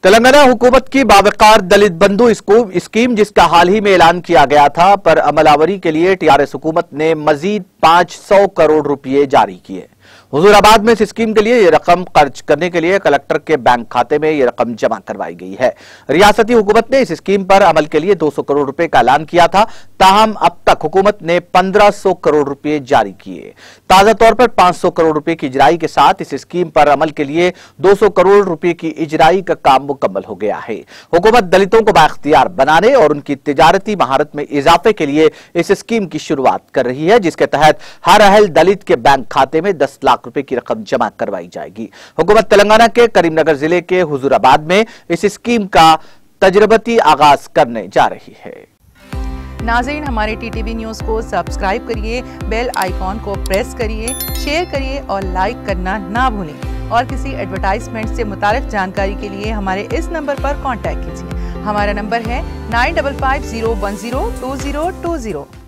तेलंगाना हुकूमत की बावकार दलित बंधु स्कीम जिसका हाल ही में ऐलान किया गया था, पर अमलावरी के लिए टीआरएस हुकूमत ने मजीद 500 करोड़ रुपए जारी किए। हुजूराबाद में इस स्कीम के लिए यह रकम खर्च करने के लिए कलेक्टर के बैंक खाते में यह रकम जमा करवाई गई है। रियासती हुकूमत ने इस स्कीम पर अमल के लिए 200 करोड़ रुपए का ऐलान किया था, ताहम अब तक हुकूमत ने 1500 करोड़ रुपए जारी किए। ताजा तौर पर 500 करोड़ रुपए की इजराई के साथ इस स्कीम पर अमल के लिए 200 करोड़ रुपए की इजराई का काम मुकम्मल हो गया है। हुकूमत दलितों को बाख्तियार बनाने और उनकी तिजारती महारत में इजाफे के लिए इस स्कीम की शुरुआत कर रही है, जिसके तहत हर अहल दलित के बैंक खाते में 10 लाख रुपए की रकम जमा करवाई जाएगी। हुकूमत तेलंगाना के करीमनगर जिले के हुजूराबाद में इस स्कीम का तजरबती आगाज करने जा रही है। नाज़रीन, हमारे टीटीवी न्यूज़ को सब्सक्राइब करिए, बेल आइकॉन को प्रेस करिए, शेयर करिए और लाइक करना ना भूलें। और किसी एडवर्टाइजमेंट से मुताल्लिक जानकारी के लिए हमारे इस नंबर पर कॉन्टैक्ट कीजिए। हमारा नंबर है 9550102020।